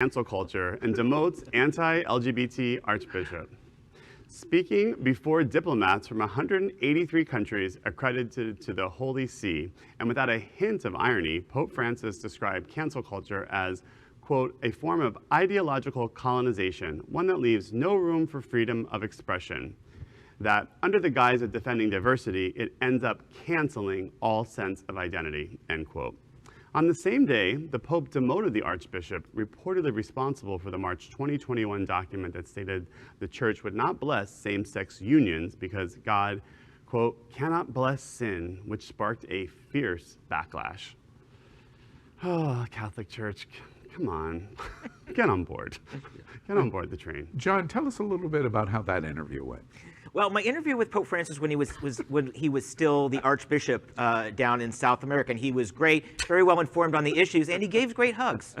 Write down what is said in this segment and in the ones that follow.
Cancel culture and demotes anti-LGBT Archbishop. Speaking before diplomats from 183 countries accredited to the Holy See, and without a hint of irony, Pope Francis described cancel culture as, quote, a form of ideological colonization, one that leaves no room for freedom of expression. That under the guise of defending diversity, it ends up canceling all sense of identity, end quote. On the same day, the Pope demoted the Archbishop, reportedly responsible for the March 2021 document that stated the Church would not bless same-sex unions because God, quote, cannot bless sin, which sparked a fierce backlash. Oh, Catholic Church, come on, get on board. Get on board the train. John, tell us a little bit about how that interview went. Well, my interview with Pope Francis when he was still the Archbishop down in South America, and he was great, very well informed on the issues, and he gave great hugs.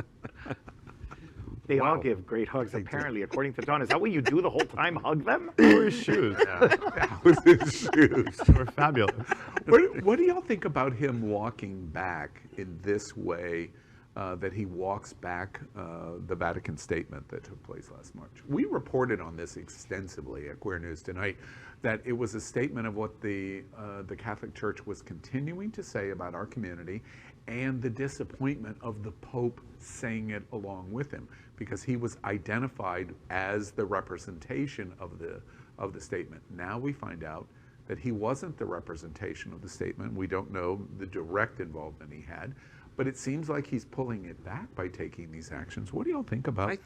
They all give great hugs, apparently, according to Don. Is that what you do the whole time, hug them? Or his shoes. Yeah. That was his shoes. They were fabulous. What do y'all think about him walking back in this way, that he walks back the Vatican statement that took place last March? We reported on this extensively at Queer News Tonight, that it was a statement of what the Catholic Church was continuing to say about our community, and the disappointment of the Pope saying it along with him, because he was identified as the representation of the statement. Now we find out that he wasn't the representation of the statement. We don't know the direct involvement he had, but it seems like he's pulling it back by taking these actions. What do y'all think about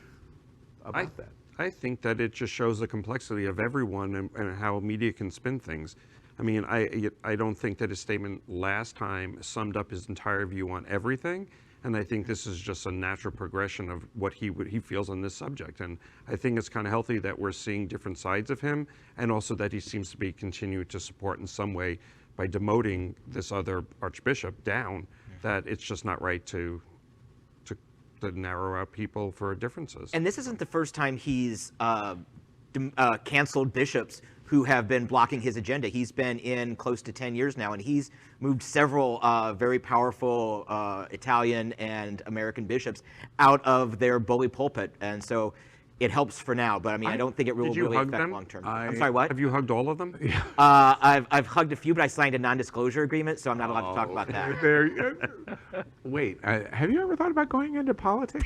that? I think that it just shows the complexity of everyone and how media can spin things. I mean, I don't think that his statement last time summed up his entire view on everything, and I think this is just a natural progression of what he feels on this subject. And I think it's kind of healthy that we're seeing different sides of him, and also that he seems to be continuing to support in some way by demoting this other Archbishop down, that it's just not right to narrow out people for differences. And this isn't the first time he's canceled bishops who have been blocking his agenda. He's been in close to 10 years now, and he's moved several very powerful Italian and American bishops out of their bully pulpit. And so it helps for now, but I mean, I don't think it will really affect long term. I'm sorry, what? Have you hugged all of them? Yeah. I've hugged a few, but I signed a non-disclosure agreement, so I'm not allowed to talk about that. Wait, have you ever thought about going into politics?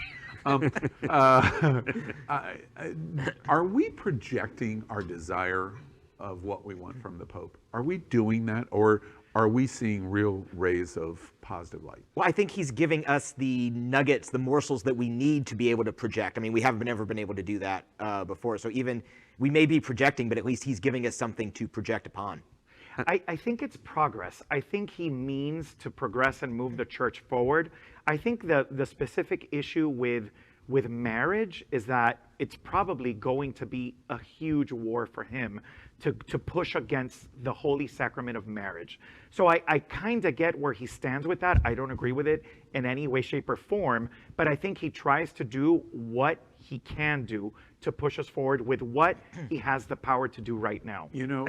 Are we projecting our desire of what we want from the Pope? Are we doing that, or are we seeing real rays of positive light? Well, I think he's giving us the nuggets, the morsels that we need to be able to project. I mean, we haven't ever been able to do that before. So even we may be projecting, but at least he's giving us something to project upon. I think it's progress. I think he means to progress and move the church forward. I think the specific issue with marriage is that it's probably going to be a huge war for him to push against the holy sacrament of marriage. So I kind of get where he stands with that. I don't agree with it in any way, shape, or form, but I think he tries to do what he can do to push us forward with what he has the power to do right now. You know,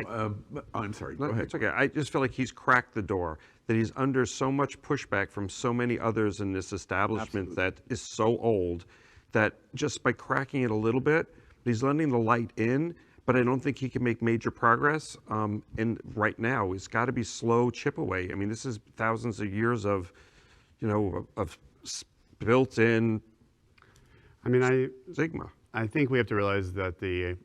I'm sorry, go ahead. It's okay. I just feel like he's cracked the door, that he's under so much pushback from so many others in this establishment that is so old, that just by cracking it a little bit, he's letting the light in, but I don't think he can make major progress. And right now, it's got to be slow chip away. I mean, this is thousands of years of, you know, of built-in stigma. I think we have to realize that the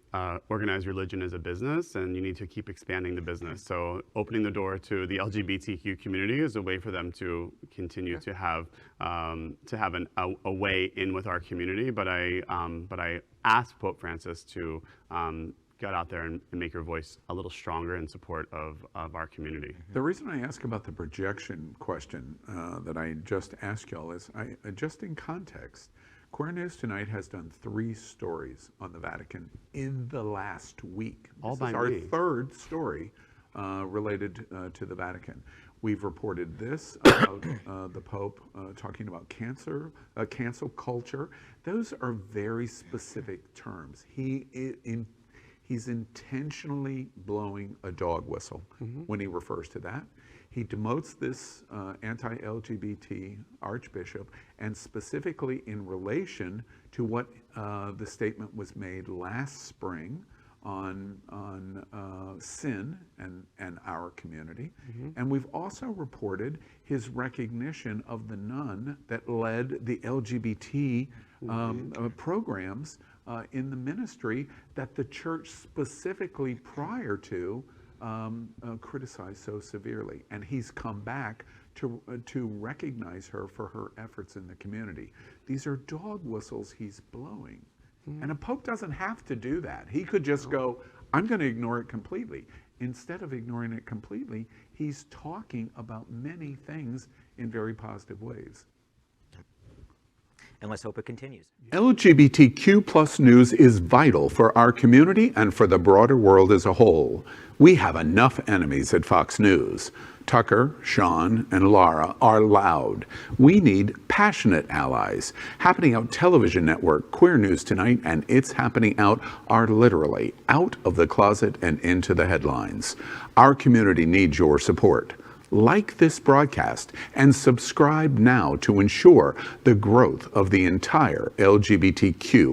organized religion is a business, and you need to keep expanding the business. So opening the door to the LGBTQ community is a way for them to continue to have a way in with our community. But I asked Pope Francis to get out there and make your voice a little stronger in support of our community. The reason I ask about the projection question that I just asked y'all is, just in context, Queer News Tonight has done 3 stories on the Vatican in the last week. This is our third story related to the Vatican. We've reported this about the Pope talking about cancel culture. Those are very specific terms. He's intentionally blowing a dog whistle when he refers to that. He demotes this anti-LGBT Archbishop, and specifically in relation to what the statement was made last spring on sin and our community. And we've also reported his recognition of the nun that led the LGBT programs in the ministry that the church specifically prior to criticized so severely. And he's come back to recognize her for her efforts in the community. These are dog whistles he's blowing. And a pope doesn't have to do that. He could just go, I'm going to ignore it completely. Instead of ignoring it completely, he's talking about many things in very positive ways. And let's hope it continues. LGBTQ plus news is vital for our community and for the broader world as a whole. We have enough enemies at Fox News. Tucker, Sean, and Laura are loud. We need passionate allies. Happening Out Television Network, Queer News Tonight, and It's Happening Out are literally out of the closet and into the headlines. Our community needs your support. Like this broadcast and subscribe now to ensure the growth of the entire LGBTQ